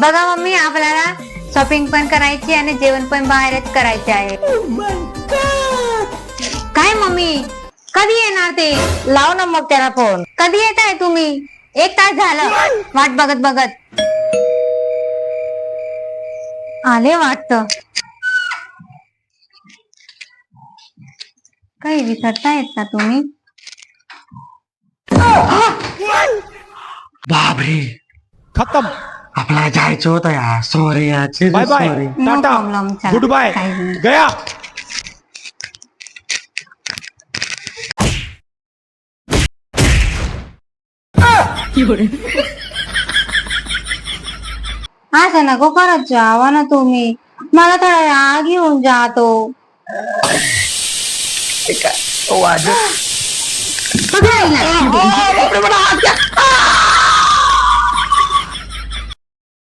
बघा मम्मी, आपल्याला शॉपिंग पण करायची आणि जेवण पण बाहेरच करायचे आहे. काय मम्मी, कधी येणार ते? लाव ना मग त्याला फोन. कधी येत आहे तुम्ही? 1 तास झालं वाट बघत बघत. आले वाटतं. काही विसरतायत का तुम्ही? बापरे, खत्म. आपल्याला जायचं होतं यार. सॉरी यार, bye bye, sorry. No tata, problem, चला. गुड बाय, काही नाही. गया. असं नको करत जावा ना तुम्ही. मला थोडा राग येऊन जातो. वाजत पकडायला. बापरे, मला हात घ्या.